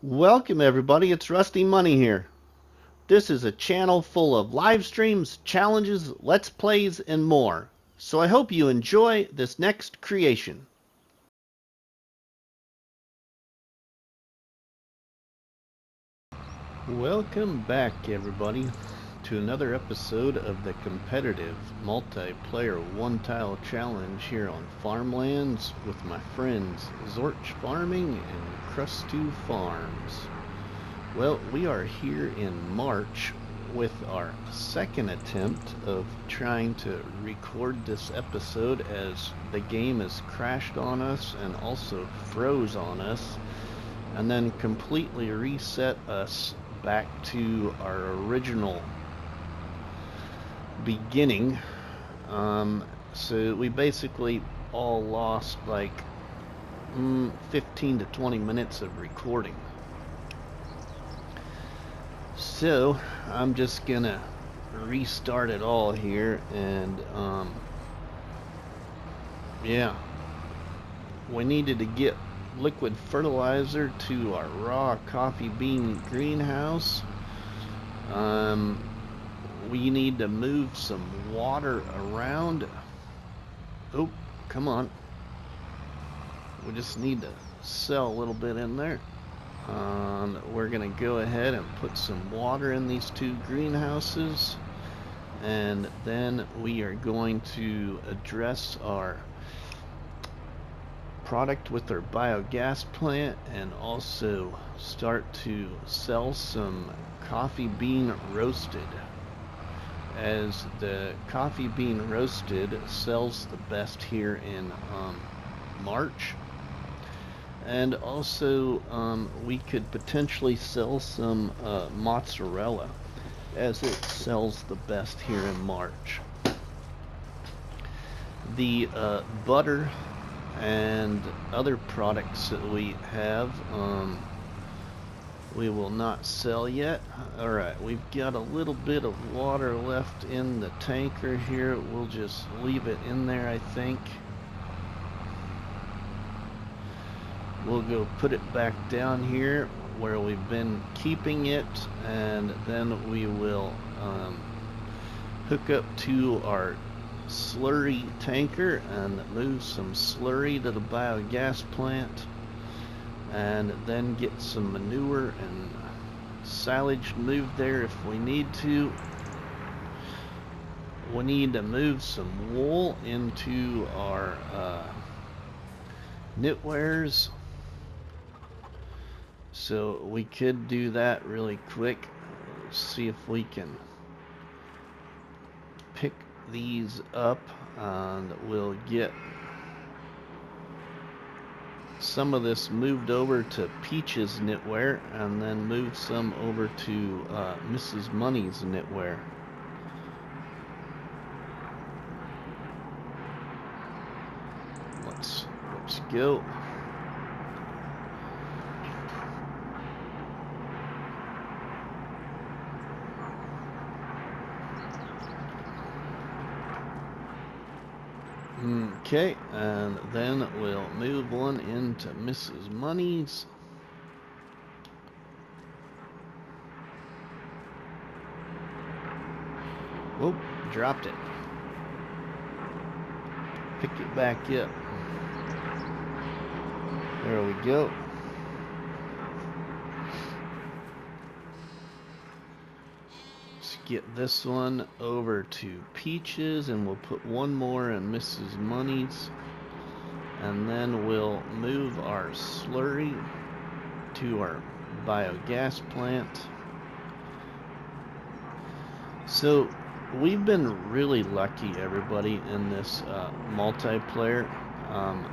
Welcome everybody, it's Rusty Money here. This is a channel full of live streams, challenges, let's plays, and more. So I hope you enjoy this next creation. Welcome back everybody to another episode of the competitive multiplayer one-tile challenge here on Farmlands with my friends Zorch Farming and Crust2 Farms. Well, we are here in March with our second attempt of trying to record this episode as the game has crashed on us and also froze on us and then completely reset us back to our original beginning. So we basically all lost like 15 to 20 minutes of recording. So I'm just gonna restart it all here, and yeah, we needed to get liquid fertilizer to our raw coffee bean greenhouse. We need to move some water around. Oh, come on. We just need to sell a little bit in there. We're going to go ahead and put some water in these two greenhouses, and then we are going to address our product with our biogas plant and also start to sell some coffee bean roasted, as the coffee bean roasted sells the best here in March. And also we could potentially sell some mozzarella, as it sells the best here in March. The butter and other products that we have, we will not sell yet. Alright, we've got a little bit of water left in the tanker here. We'll just leave it in there, I think. We'll go put it back down here where we've been keeping it, and then we will hook up to our slurry tanker and move some slurry to the biogas plant, and then get some manure and silage moved there if we need to. We need to move some wool into our knitwares. So we could do that really quick. See if we can pick these up, and we'll get some of this moved over to Peach's knitwear and then move some over to Mrs. Money's knitwear. Let's go. Okay, and then we'll move one into Mrs. Money's. Whoop, dropped it. Pick it back up. There we go. Let's get this one over to Peaches, and we'll put one more in Mrs. Money's, and then we'll move our slurry to our biogas plant. So we've been really lucky, everybody, in this multiplayer.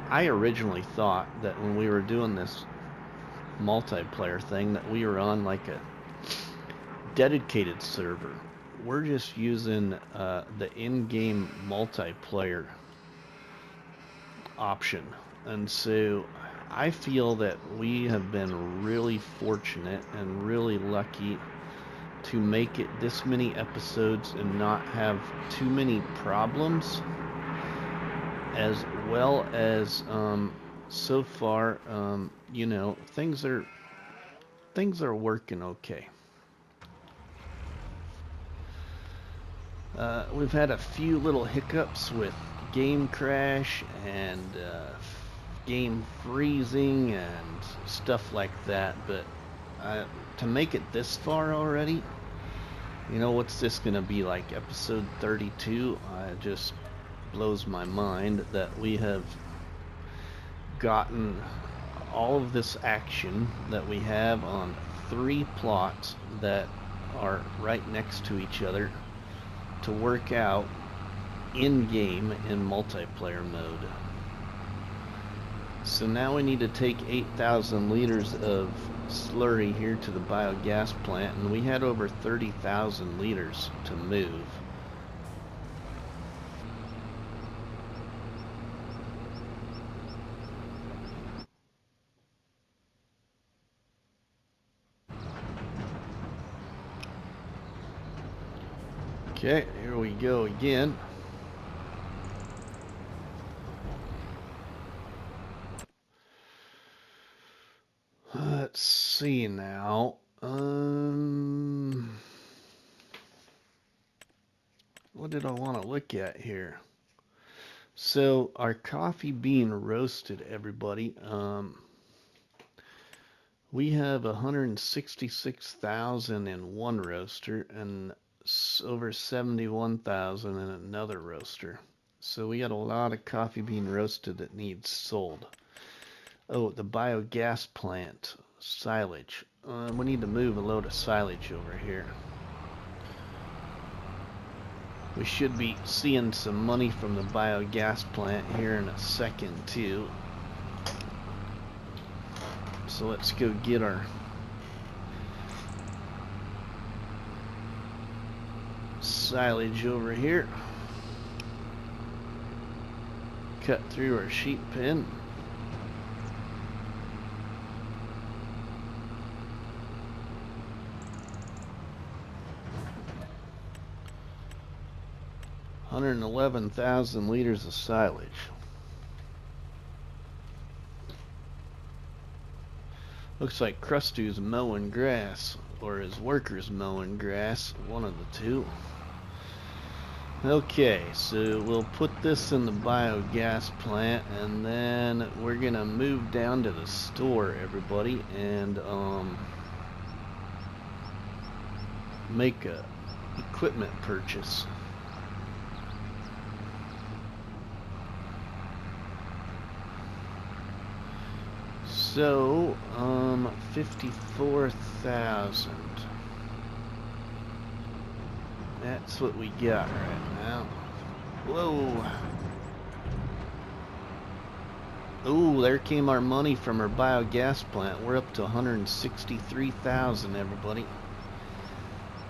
I originally thought that when we were doing this multiplayer thing that we were on like a dedicated server. We're just using the in-game multiplayer option, and so I feel that we have been really fortunate and really lucky to make it this many episodes and not have too many problems, as well as so far, you know, things are things are working okay. We've had a few little hiccups with game crash and game freezing and stuff like that, but to make it this far already, you know, what's this gonna be like, episode 32? It just blows my mind that we have gotten all of this action that we have on 3 plots that are right next to each other to work out in-game in multiplayer mode. So now we need to take 8,000 liters of slurry here to the biogas plant, and we had over 30,000 liters to move. Okay, here we go again. Let's see now. What did I want to look at here? So our coffee bean roasted, everybody. We have 166,000 in one roaster and over 71,000 in another roaster. So we got a lot of coffee bean roasted that needs sold. Oh, the biogas plant silage. We need to move a load of silage over here. We should be seeing some money from the biogas plant here in a second too. So let's go get our silage over here. Cut through our sheep pen. $111,000 liters of silage. Looks like Krusty's mowing grass, or his workers mowing grass, one of the two. Okay, so we'll put this in the biogas plant, and then we're gonna move down to the store, everybody, and make a equipment purchase. So, 54,000. That's what we got right now. Whoa. Ooh, there came our money from our biogas plant. We're up to 163,000, everybody.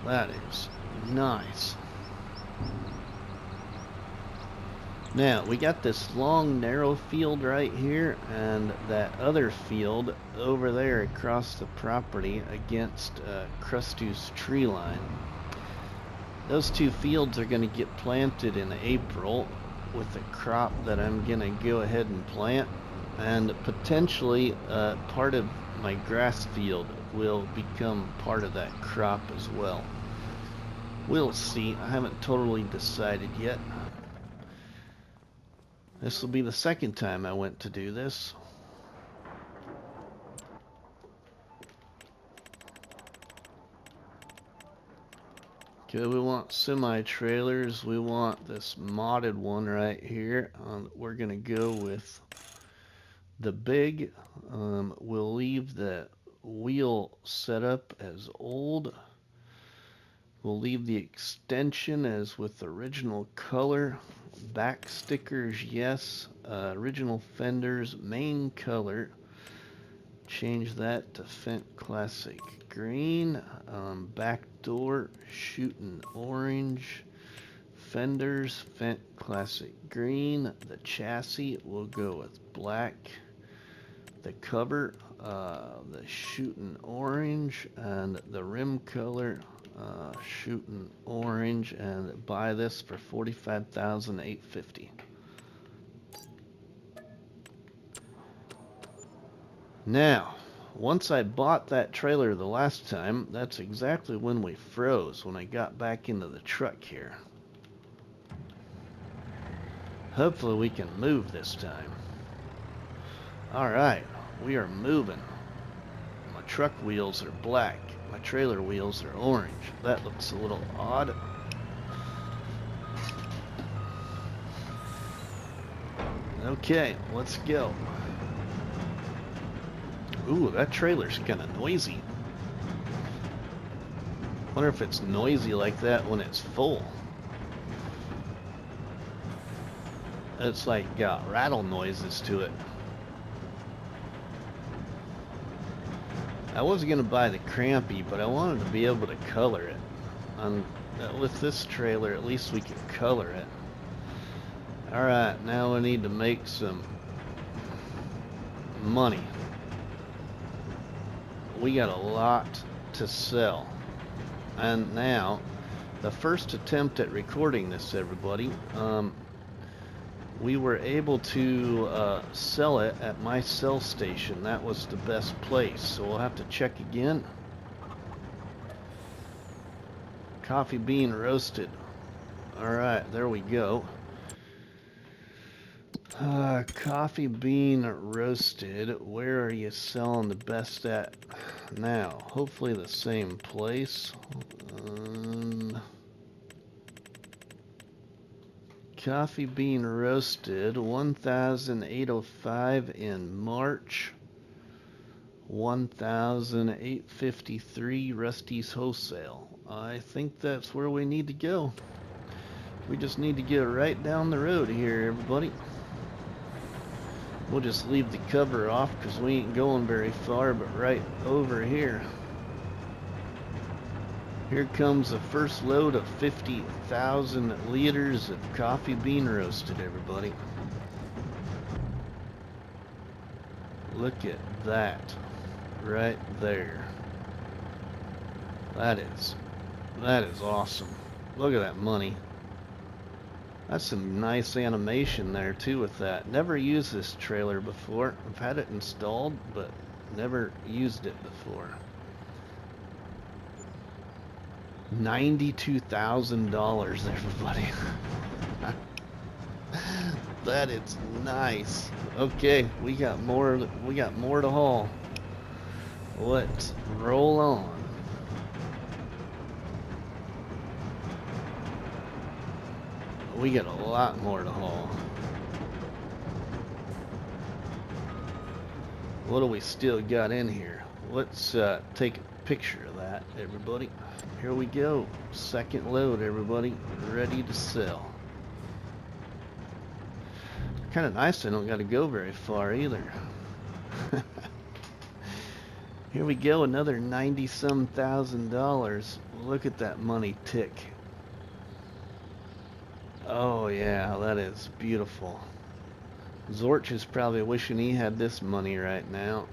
That is nice. Now, we got this long, narrow field right here, and that other field over there across the property against Krusty's tree line. Those two fields are going to get planted in April with a crop that I'm going to go ahead and plant, and potentially part of my grass field will become part of that crop as well. We'll see. I haven't totally decided yet. This will be the second time I went to do this. Okay, we want semi-trailers. We want this modded one right here. We're going to go with the big. We'll leave the wheel setup as old. We'll leave the extension as with original color. Back stickers, yes. Original fenders, main color. Change that to Fent Classic Green. Back door, shooting orange. Fenders, Fent Classic Green. The chassis, we'll go with black. The cover, the shooting orange. And the rim color, shooting orange, and buy this for $45,850. Now once I bought that trailer the last time, that's exactly when we froze, when I got back into the truck here. Hopefully we can move this time. Alright, we are moving. My truck wheels are black. My trailer wheels are orange. That looks a little odd. Okay, let's go. Ooh, that trailer's kind of noisy. Wonder if it's noisy like that when it's full. It's like got rattle noises to it. I was gonna buy the Crampy, but I wanted to be able to color it. With this trailer, at least we can color it. Alright, now we need to make some money. We got a lot to sell. And now, the first attempt at recording this, everybody, we were able to sell it at my sell station. That was the best place, so we'll have to check again. Coffee bean roasted. Alright, there we go. Coffee bean roasted. Where are you selling the best at now? Hopefully the same place. Coffee bean roasted, 1,805 in March, 1,853 Rusty's wholesale. I think that's where we need to go. We just need to get right down the road here, everybody. We'll just leave the cover off because we ain't going very far, but right over here. Here comes the first load of 50,000 liters of coffee bean roasted, everybody. Look at that right there. That is awesome. Look at that money. That's some nice animation there too with that. Never used this trailer before. I've had it installed, but never used it before. $92,000, everybody. That is nice. Okay, we got more to haul. Let's roll on. We got a lot more to haul. What do we still got in here? Let's take a picture of that, everybody. Here we go. Second load, everybody. Ready to sell. Kind of nice I don't got to go very far either. Here we go, another $90-some thousand. Look at that money tick. Oh yeah, that is beautiful. Zorch is probably wishing he had this money right now.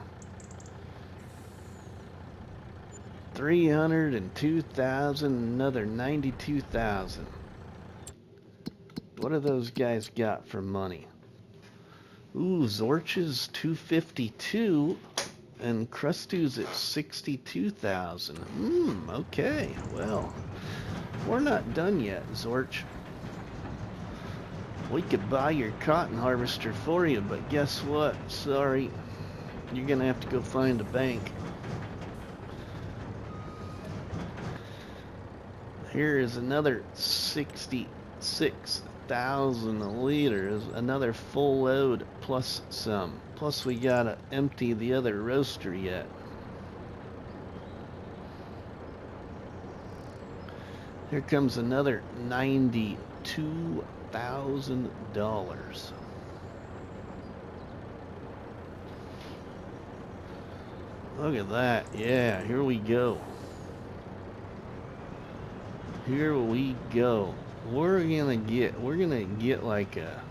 302,000, another 92,000. What do those guys got for money? Ooh, Zorch is 252 and Krustu's at 62,000. Okay, well, we're not done yet, Zorch. We could buy your cotton harvester for you, but guess what? Sorry, you're gonna have to go find a bank. Here is another 66,000 liters, another full load plus some. Plus we gotta empty the other roaster yet. Here comes another $92,000. Look at that. Yeah, here we go. Here we go. We're gonna get like a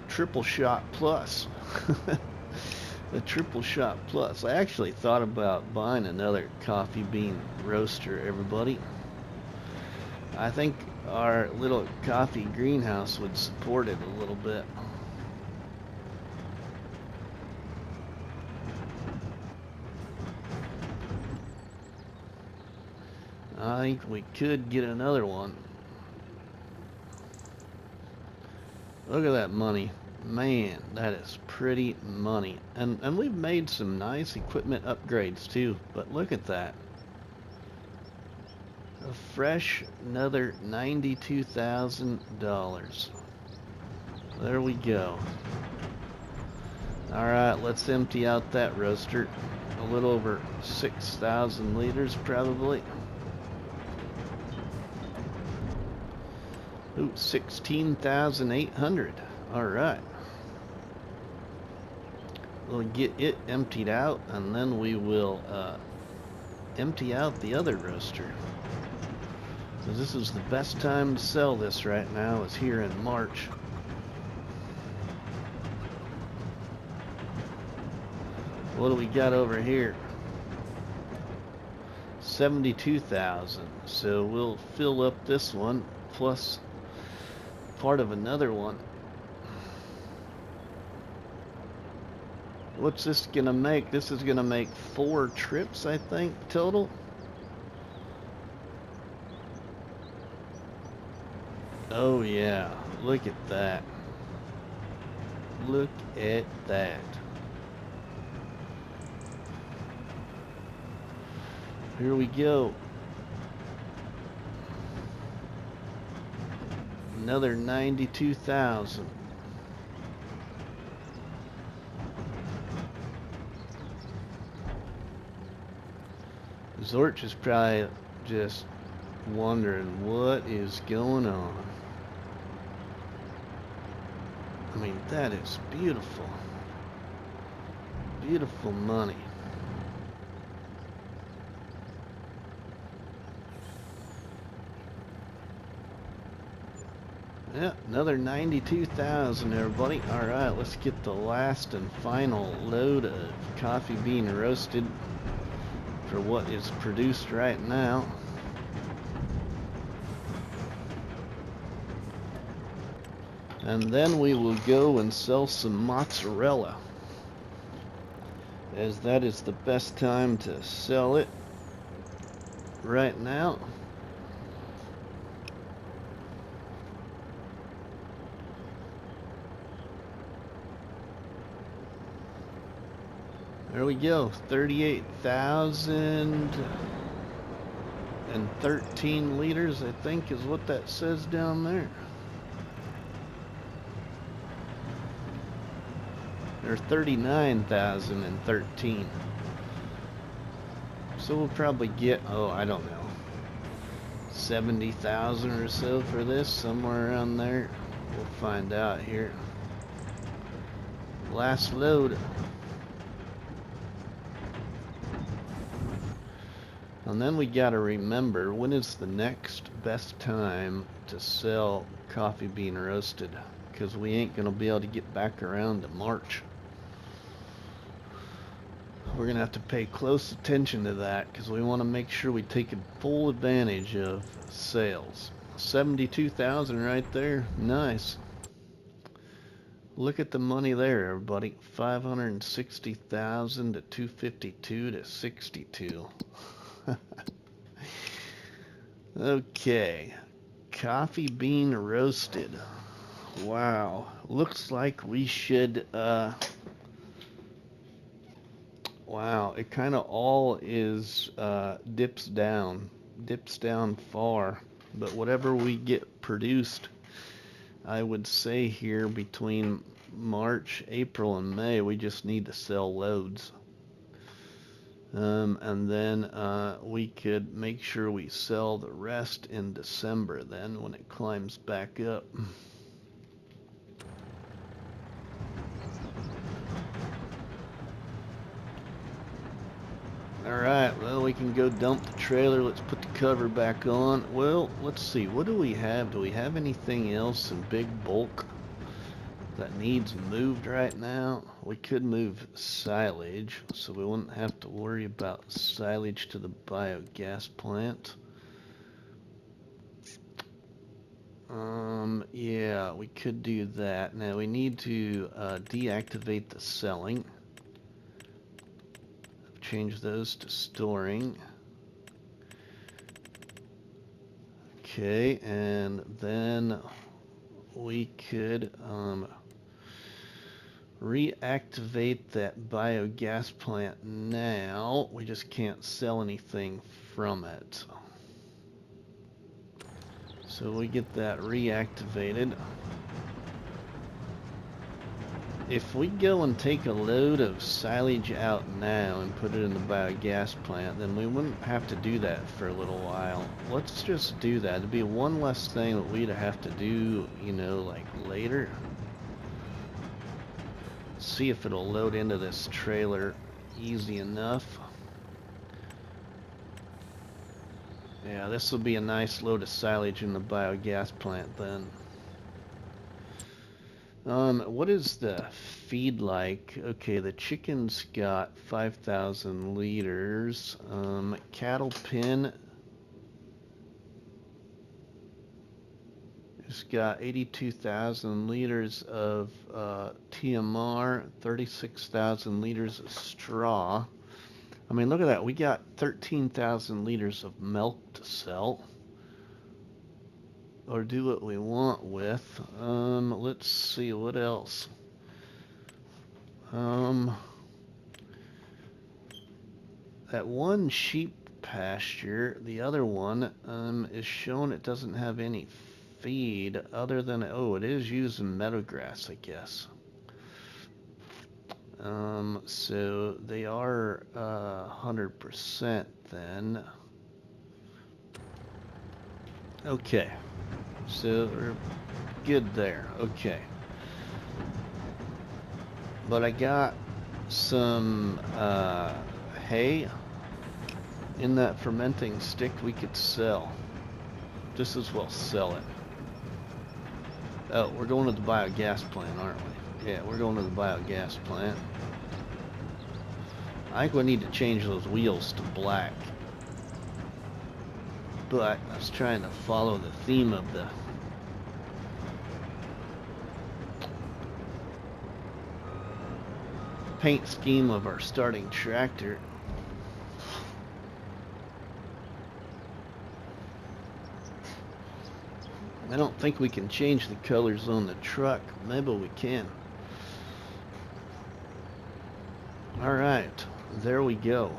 triple shot plus. A triple shot plus. I actually thought about buying another coffee bean roaster, everybody. I think our little coffee greenhouse would support it a little bit. I think we could get another one. Look at that money. Man, that is pretty money. And we've made some nice equipment upgrades too, but look at that. A fresh another $92,000. There we go. Alright, let's empty out that roaster. A little over 6,000 liters probably. Ooh, 16,800. Alright. We'll get it emptied out, and then we will empty out the other roaster. So this is the best time to sell this right now, is here in March. What do we got over here? 72,000. So we'll fill up this one plus part of another one. What's this gonna make? This is gonna make 4 trips, I think, total. Oh yeah, look at that. Look at that. Here we go. Another 92,000. Zorch is probably just wondering what is going on. I mean, that is beautiful. Beautiful money. Yeah, another 92,000, everybody. All right, let's get the last and final load of coffee bean roasted for what is produced right now. And then we will go and sell some mozzarella, as that is the best time to sell it right now. There we go, 38,013 liters, I think is what that says down there. Or 39,013. So we'll probably get, oh, I don't know, 70,000 or so for this, somewhere around there. We'll find out here. Last load. And then we gotta remember, when is the next best time to sell coffee bean roasted? Because we ain't gonna be able to get back around to March. We're gonna have to pay close attention to that, because we want to make sure we take full advantage of sales. 72,000 right there. Nice. Look at the money there, everybody. 560,000 to 252 to 62. Okay, coffee bean roasted. Wow, looks like we should, wow, it kind of all is, dips down far, but whatever we get produced, I would say here between March, April, and May, we just need to sell loads. And then we could make sure we sell the rest in December then when it climbs back up. Alright, well, we can go dump the trailer. Let's put the cover back on. Well, let's see. What do we have? Do we have anything else in big bulk that needs moved right now? We could move silage, so we wouldn't have to worry about silage to the biogas plant. Yeah, we could do that. Now we need to deactivate the selling. Change those to storing. Okay, and then we could reactivate that biogas plant now. We just can't sell anything from it. So we get that reactivated. If we go and take a load of silage out now and put it in the biogas plant, then we wouldn't have to do that for a little while. Let's just do that. It'd be one less thing that we'd have to do, you know, like later. See if it'll load into this trailer easy enough. Yeah, this will be a nice load of silage in the biogas plant then. What is the feed like? Okay, the chicken's got 5,000 liters. Cattle pen has got 82,000 liters of TMR, 36,000 liters of straw. I mean, look at that. We got 13,000 liters of milk to sell. Or do what we want with. Let's see what else. That one sheep pasture, the other one, is showing it doesn't have any feed other than, oh, it is using meadow grass, I guess. So they are 100% then. Okay. So we're good there. Okay. But I got some hay in that fermenting stick we could sell. Just as well sell it. Oh, we're going to the biogas plant, aren't we? Yeah, we're going to the biogas plant. I think we need to change those wheels to black. But I was trying to follow the theme of the paint scheme of our starting tractor. I don't think we can change the colors on the truck. Maybe we can. Alright, there we go.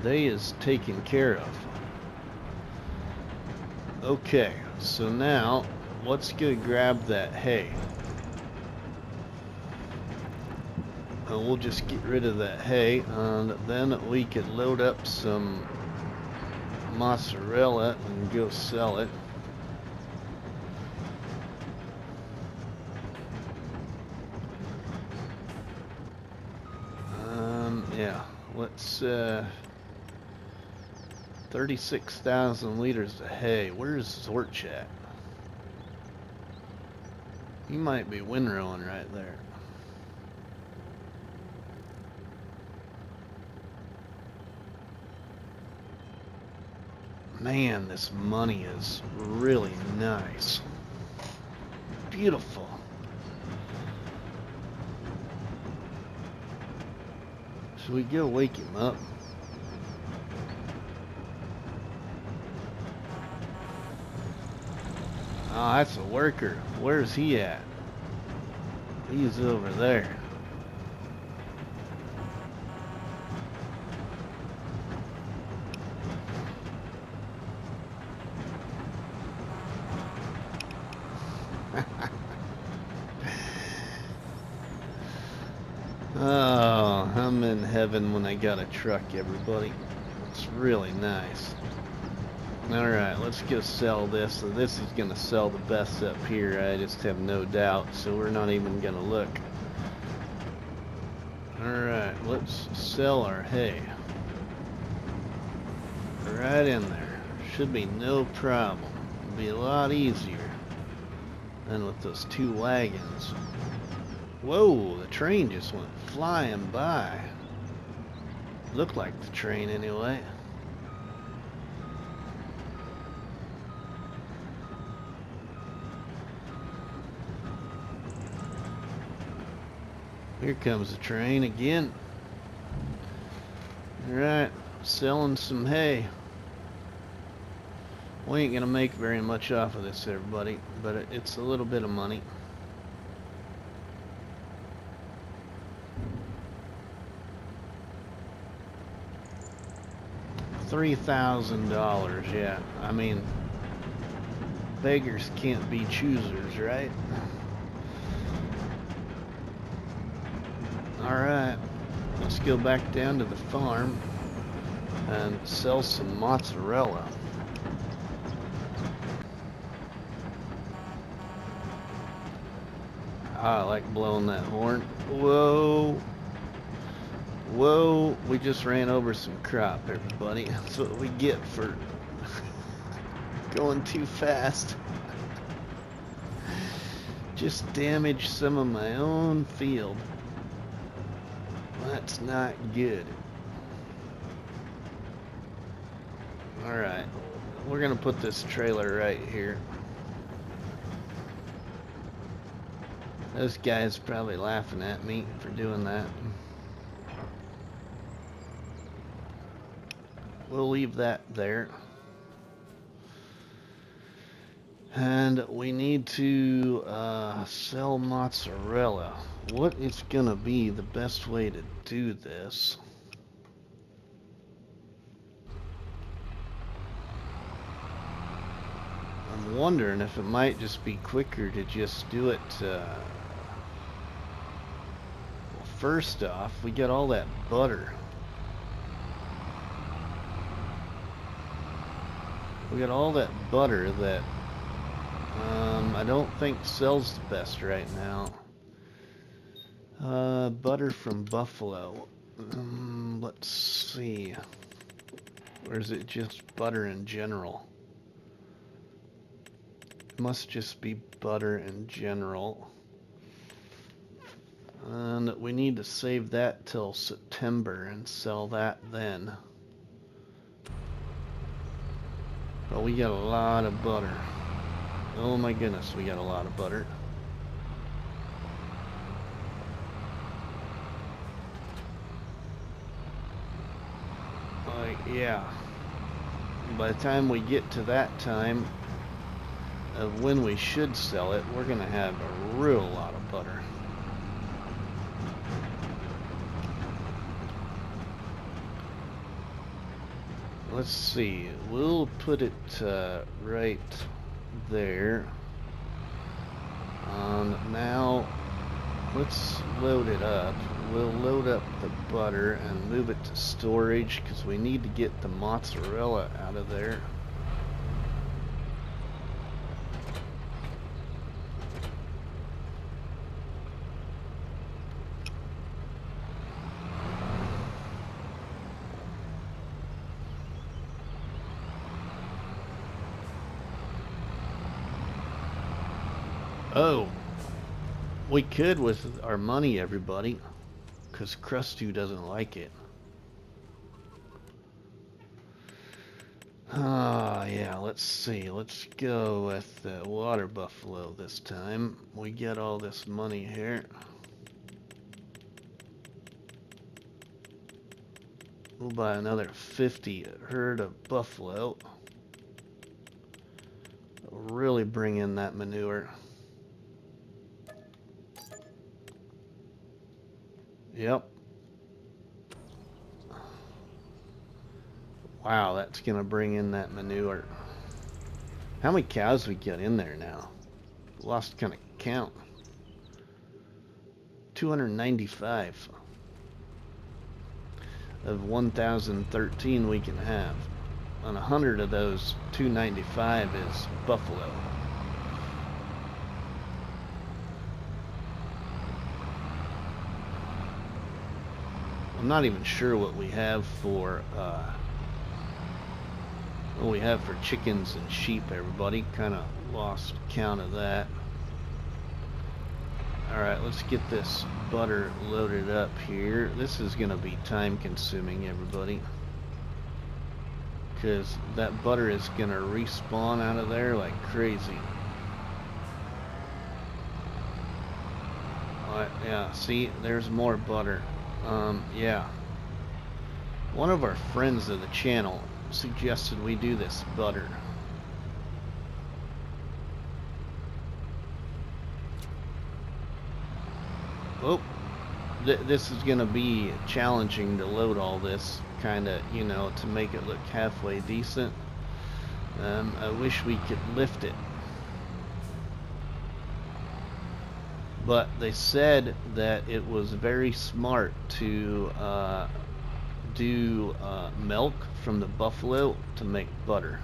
They is taken care of. Okay, so now let's go grab that hay. And we'll just get rid of that hay, and then we could load up some mozzarella and go sell it. Yeah, let's 36,000 liters of hay. Where's Zorch at? He might be windrowing right there. Man, this money is really nice. Beautiful. Should we go wake him up? Oh, that's a worker. Where's he at? He's over there. Oh, I'm in heaven when I got a truck, everybody. It's really nice. Alright, let's go sell this. So this is going to sell the best up here, I just have no doubt. So we're not even going to look. Alright, let's sell our hay. Right in there. Should be no problem. It'll be a lot easier than with those two wagons. Whoa, the train just went flying by. Looked like the train anyway. Here comes the train again. Alright, selling some hay. We ain't gonna make very much off of this, everybody, but it's a little bit of money. $3,000, yeah. I mean, beggars can't be choosers, right? Alright, let's go back down to the farm and sell some mozzarella. I like blowing that horn. Whoa. Whoa, we just ran over some crop, everybody. That's what we get for going too fast. Just damaged some of my own field. That's not good. Alright, we're gonna put this trailer right here. Those guys probably laughing at me for doing that. We'll leave that there. And we need to sell mozzarella. What is gonna be the best way to do this? I'm wondering if it might just be quicker to just do it. Well, first off, we got all that butter. We got all that butter that I don't think sells the best right now. Butter from buffalo. Let's see. Or is it just butter in general? It must just be butter in general. And we need to save that till September and sell that then. But we got a lot of butter. Oh my goodness, we got a lot of butter. Yeah. By the time we get to that time of when we should sell it, we're gonna have a real lot of butter. Let's see, we'll put it right there. Now let's load it up. We'll load up the butter and move it to storage because we need to get the mozzarella out of there. Oh, we could with our money, everybody, because Krusty doesn't like it. Yeah, let's see. Let's go with the water buffalo this time. We get all this money here. We'll buy another 50 herd of buffalo. It'll really bring in that manure. Yep. Wow, that's gonna bring in that manure. How many cows we got in there now? Lost kind of count. 295 of 1,013 we can have. And 100 of those 295 is buffalo. I'm not even sure what we have for chickens and sheep, everybody. Kind of lost count of that. Alright, let's get this butter loaded up here. This is going to be time consuming, everybody. Because that butter is going to respawn out of there like crazy. Alright, yeah, see, there's more butter. Yeah. One of our friends of the channel suggested we do this butter. Oh, this is gonna be challenging to load all this, kinda, you know, to make it look halfway decent. I wish we could lift it. But they said that it was very smart to do milk from the buffalo to make butter.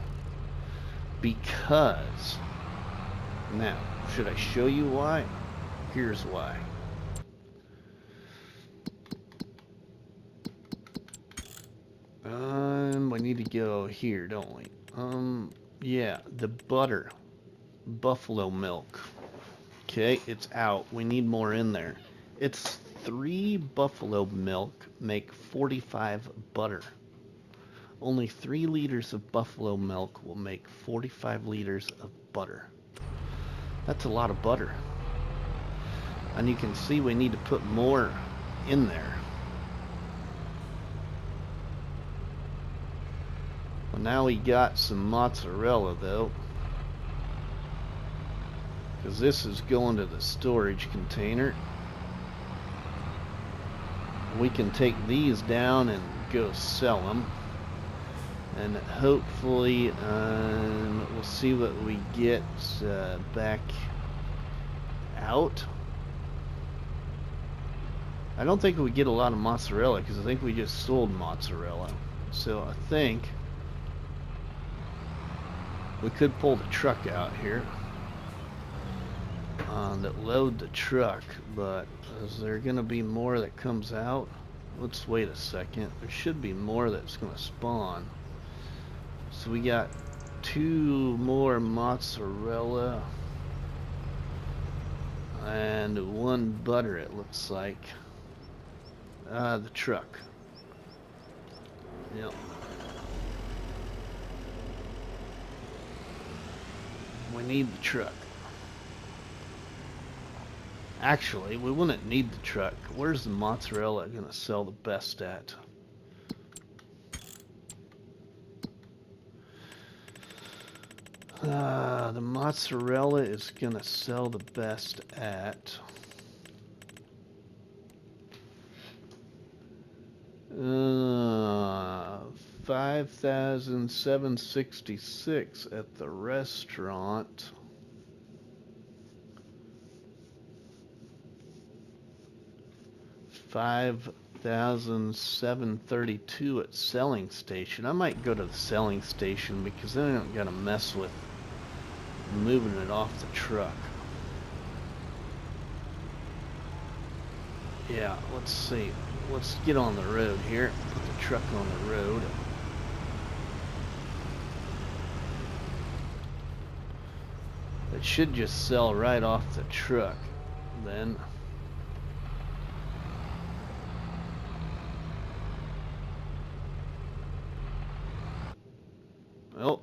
Because, now, should I show you why? Here's why. We need to go here, don't we? Yeah, the butter. Buffalo milk. Okay, it's out. We need more in there. It's 3 buffalo milk make 45 butter. Only 3 liters of buffalo milk will make 45 liters of butter. That's a lot of butter. And you can see we need to put more in there. Well, now we got some mozzarella though, because this is going to the storage container. We can take these down and go sell them, and hopefully we'll see what we get back out. I don't think we get a lot of mozzarella because I think we just sold mozzarella, so I think we could pull the truck out here that load the truck, but is there gonna be more that comes out? Let's wait a second. There should be more that's gonna spawn. So we got 2 more mozzarella and 1 butter, it looks like. The truck. Yep. We need the truck. Actually, we wouldn't need the truck. Where's the mozzarella gonna sell the best at? The mozzarella is gonna sell the best at 5,766 at the restaurant. 5,732 at selling station. I might go to the selling station because then I don't gotta mess with moving it off the truck. Yeah, let's see. Let's get on the road here. Put the truck on the road. It should just sell right off the truck then. Oh,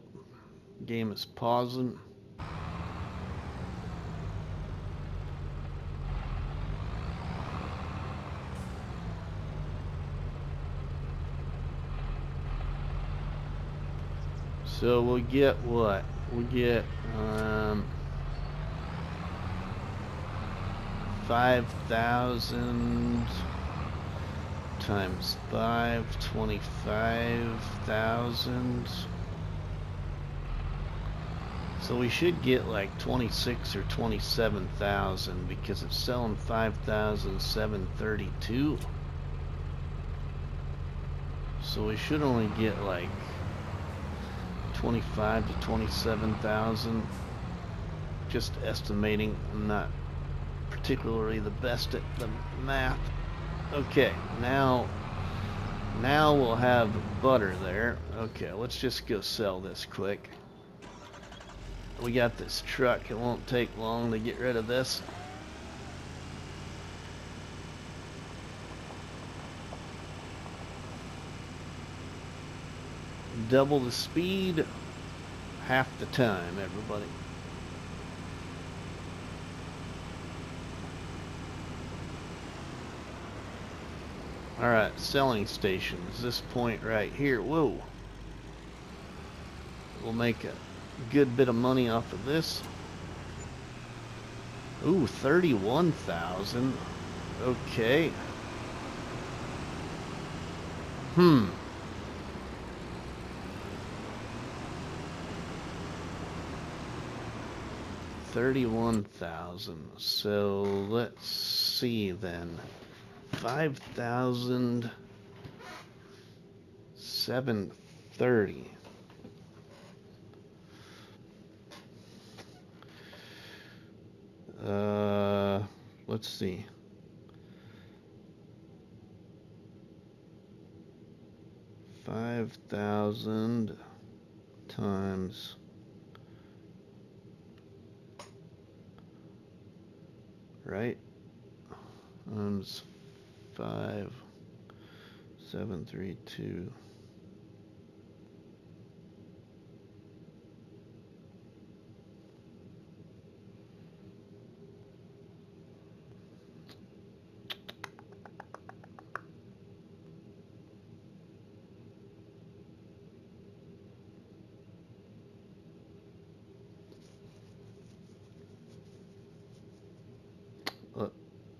game is pausing. So we'll get what? We'll get 5,000 times 5, 25,000. So we should get like 26 or 27,000 because it's selling 5,732. So we should only get like 25 to 27,000. Just estimating. I'm not particularly the best at the math. Okay, now we'll have butter there. Okay, let's just go sell this quick. We got this truck. It won't take long to get rid of this. Double the speed, half the time, everybody. Alright, selling stations. This point right here. Whoa. We'll make a good bit of money off of this. Ooh, 31,000. Okay. 31,000. So let's see then. 5,730. Let's see. $5,000 times right times 5,732.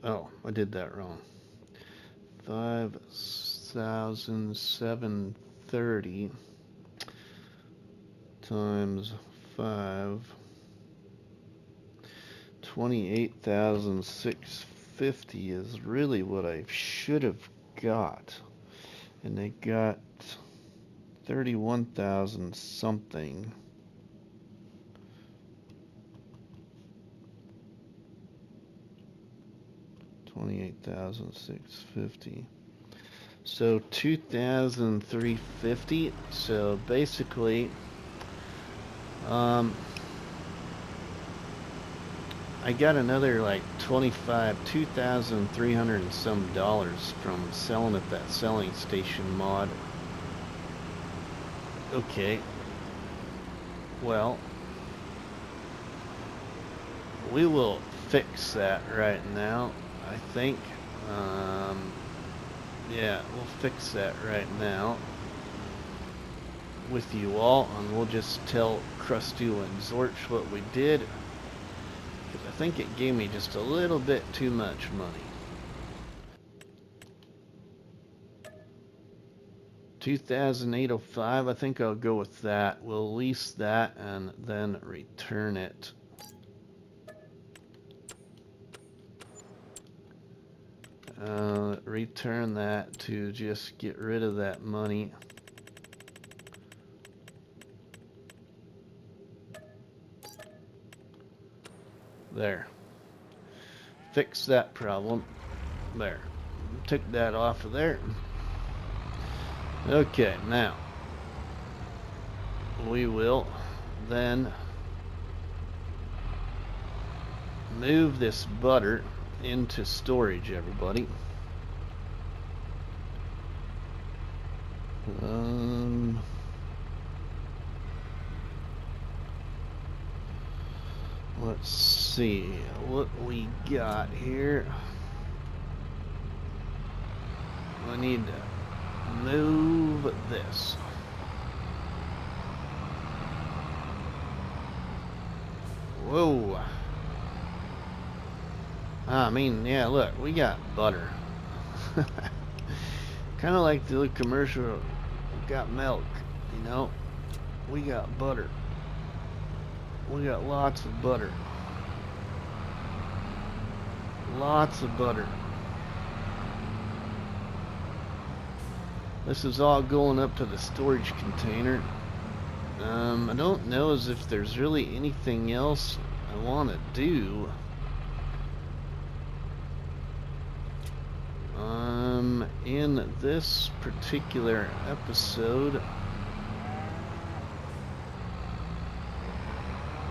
Oh, I did that wrong. 5,730 times 5. 28,650 is really what I should have got. And they got 31,000 something. $28,650. So 2,350. So basically, I got another like 2,300 and some dollars from selling at that selling station mod. Okay. Well, we will fix that right now. I think, yeah, we'll fix that right now with you all, and we'll just tell Krusty and Zorch what we did, because I think it gave me just a little bit too much money. 2,805, I think I'll go with that. We'll lease that and then return it. Return that to just get rid of that money. There. Fix that problem. There. Took that off of there. Okay, now we will then move this butter into storage, everybody. Let's see what we got here. I need to move this. Whoa. I mean, yeah, look, we got butter. Kind of like the commercial, we got milk, you know? We got butter. We got lots of butter. Lots of butter. This is all going up to the storage container. I don't know as if there's really anything else I want to do. In this particular episode,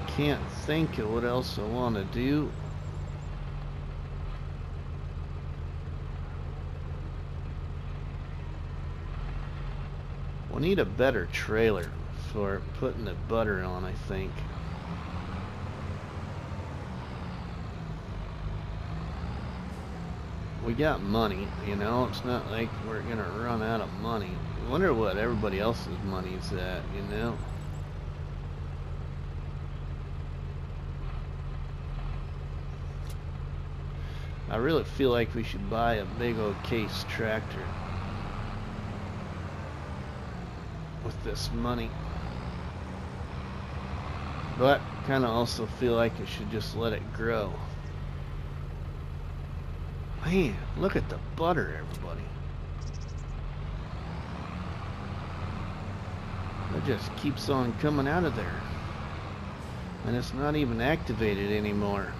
can't think of what else I want to do. We'll need a better trailer for putting the butter on, I think. we got money, you know. It's not like we're gonna run out of money. I wonder what everybody else's money's at, you know. I really feel like we should buy a big old case tractor with this money. But kind of also feel like I should just let it grow. Man, look at the butter, everybody. It just keeps on coming out of there. And it's not even activated anymore.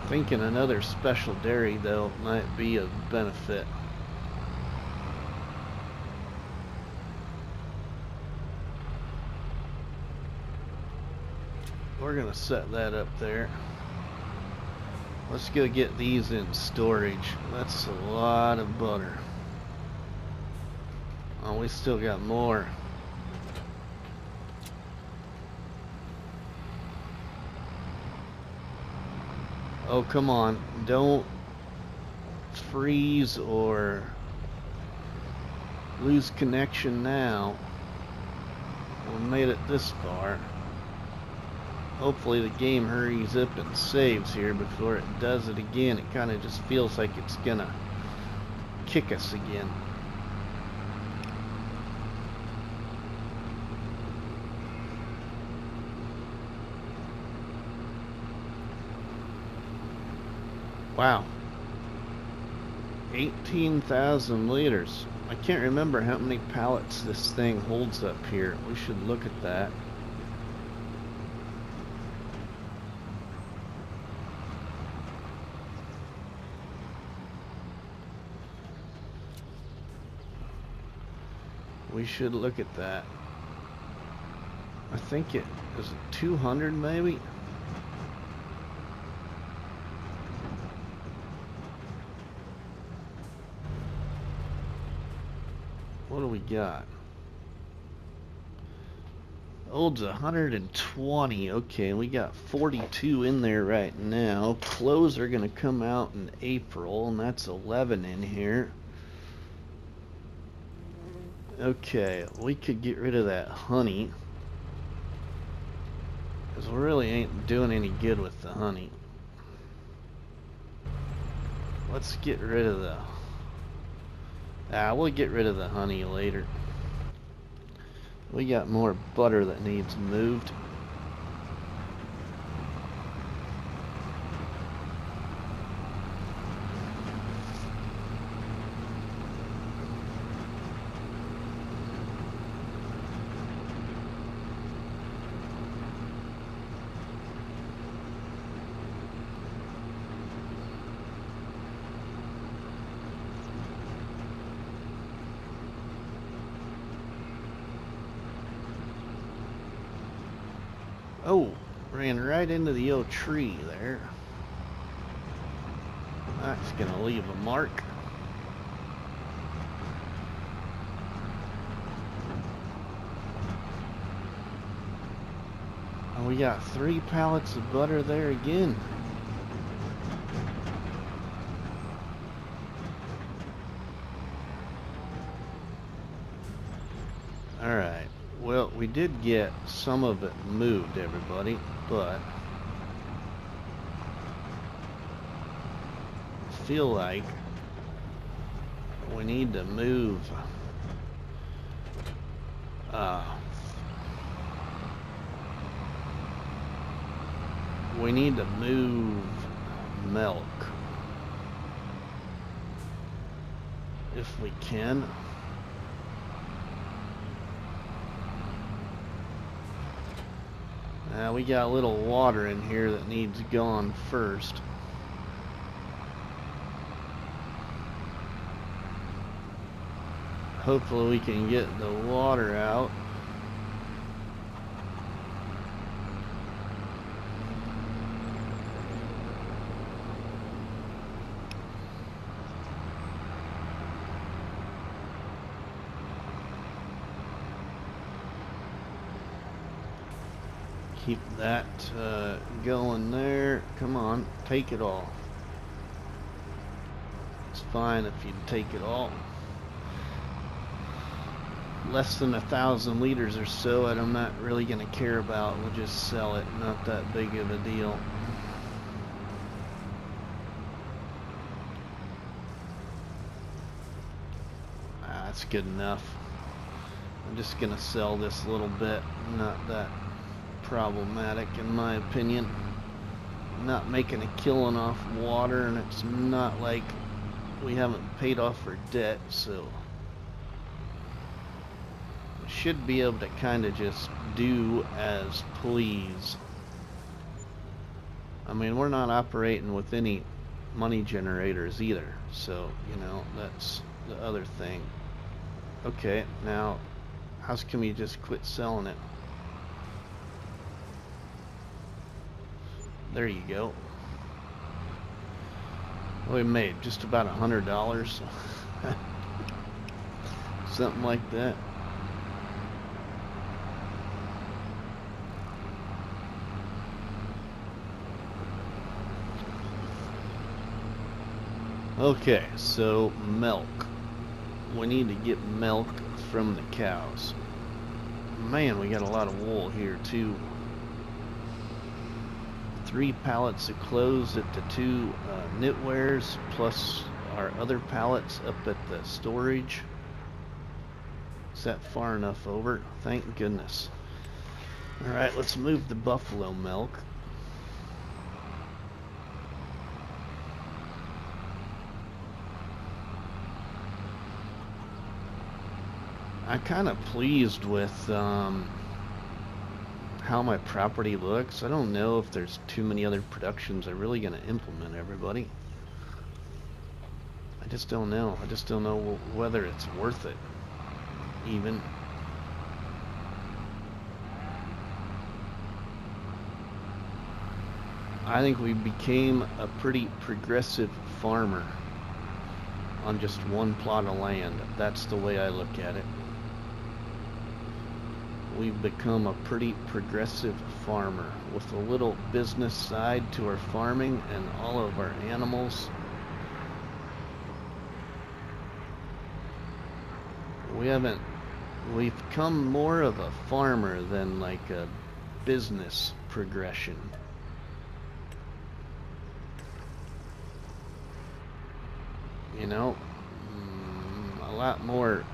Thinking another special dairy though might be of benefit. We're gonna set that up there. Let's go get these in storage. That's a lot of butter. Oh, we still got more. Oh, come on. Don't freeze or lose connection now. We made it this far. Hopefully the game hurries up and saves here before it does it again. It kind of just feels like it's gonna kick us again. Wow. 18,000 liters. I can't remember how many pallets this thing holds up here. We should look at that. We should look at that. I think it is 200 maybe. What do we got? Holds 120. Okay, we got 42 in there right now. Clothes are gonna come out in April, and that's 11 in here. Okay, we could get rid of that honey, because we really ain't doing any good with the honey. Let's get rid of the... we'll get rid of the honey later. We got more butter that needs moved. Oh, ran right into the old tree there. That's gonna leave a mark. And we got 3 pallets of butter there again. Alright, well, we did get some of it moved, everybody, but I feel like we need to move milk if we can. We got a little water in here that needs gone first. Hopefully we can get the water out. Keep that going there. Come on, take it all. It's fine if you take it all. Less than 1,000 liters or so, I'm not really going to care about. We'll just sell it. Not that big of a deal. That's good enough. I'm just going to sell this a little bit. Not that problematic in my opinion. Not making a killing off water, and it's not like we haven't paid off our debt, so we should be able to kind of just do as please. I mean, we're not operating with any money generators either, so you know, that's the other thing. Okay, now how come you just quit selling it? There you go. We made just about $100. Something like that. Okay, so milk. We need to get milk from the cows. Man, we got a lot of wool here too. 3 pallets of clothes at the 2 knitwears, plus our other pallets up at the storage. Is that far enough over? Thank goodness. Alright, let's move the buffalo milk. I'm kind of pleased with how my property looks. I don't know if there's too many other productions I'm really going to implement, everybody. I just don't know. I just don't know whether it's worth it, even. I think we became a pretty progressive farmer on just one plot of land. That's the way I look at it. We've become a pretty progressive farmer with a little business side to our farming and all of our animals. We've become more of a farmer than like a business progression. You know, a lot more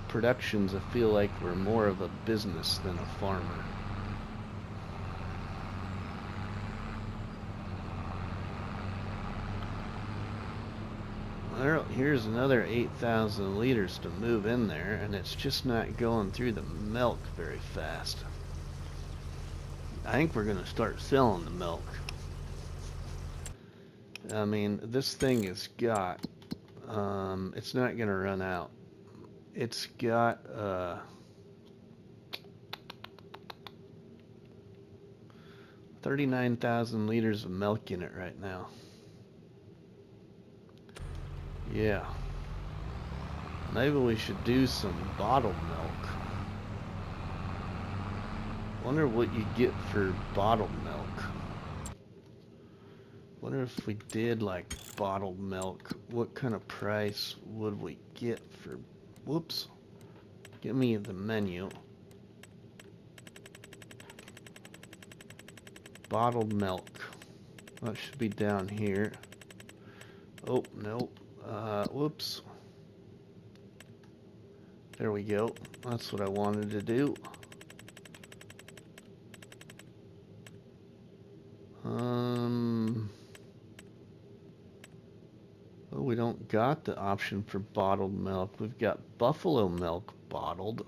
productions, I feel like we're more of a business than a farmer. Well, here's another 8,000 liters to move in there, and it's just not going through the milk very fast. I think we're going to start selling the milk. I mean, this thing has got, it's not going to run out. It's got 39,000 liters of milk in it right now. Yeah. Maybe we should do some bottled milk. Wonder what you get for bottled milk. Wonder if we did like bottled milk, what kind of price would we get for... Whoops. Give me the menu. Bottled milk. That should be down here. Oh, nope. Whoops. There we go. That's what I wanted to do. Oh, we don't got the option for bottled milk. We've got buffalo milk bottled.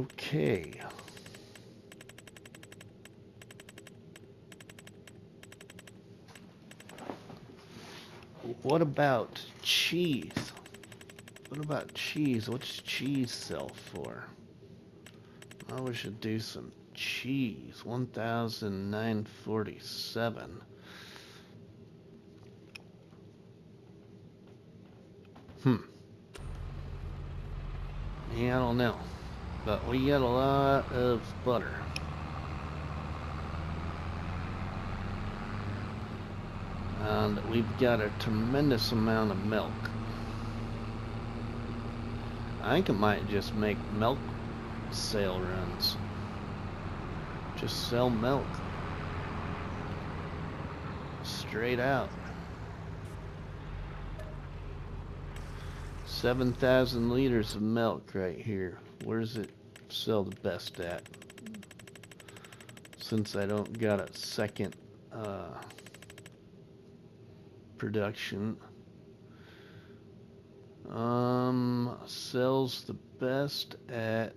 Okay. What about cheese? What about cheese? What's cheese sell for? Oh, we should do some cheese. 1,947. Yeah, I don't know. But we got a lot of butter. And we've got a tremendous amount of milk. I think I might just make milk sale runs. Just sell milk. Straight out. 7,000 liters of milk right here. Where's it sell the best at? Since I don't got a second production. Sells the best at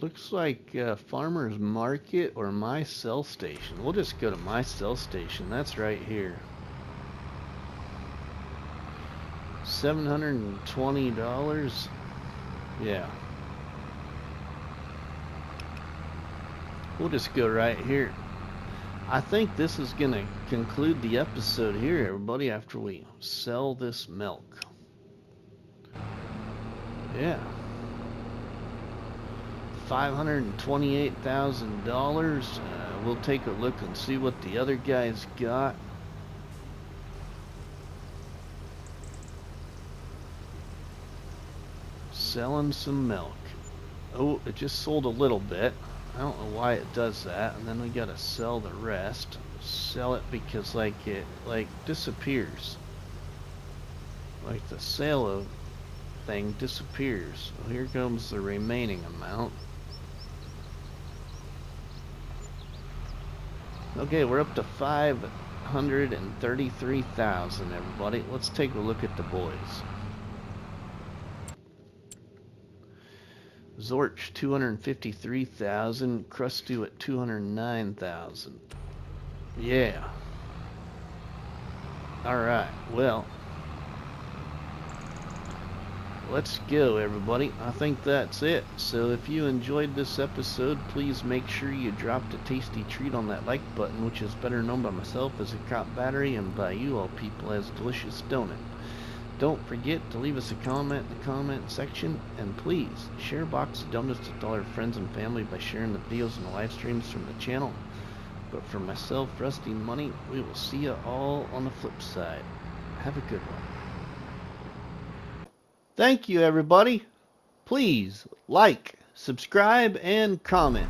looks like Farmer's Market or My Sell Station. We'll just go to My Sell Station. That's right here. $720. Yeah. We'll just go right here. I think this is going to conclude the episode here, everybody, after we sell this milk. Yeah. $528,000. We'll take a look and see what the other guys got. Selling some milk. Oh, it just sold a little bit. I don't know why it does that. And then we gotta sell the rest. Sell it because it disappears. Like the sale of thing disappears. Well, here comes the remaining amount. Okay, we're up to 533,000, everybody. Let's take a look at the boys. Zorch 253,000, Krusty at 209,000. Yeah. Alright, well, let's go, everybody. I think that's it. So if you enjoyed this episode, please make sure you dropped a tasty treat on that like button, which is better known by myself as a cop battery and by you all people as delicious donut. Don't forget to leave us a comment in the comment section, and please share a box of donuts with all our friends and family by sharing the videos and the live streams from the channel. But for myself, RustyMoney, we will see you all on the flip side. Have a good one. Thank you, everybody. Please like, subscribe, and comment.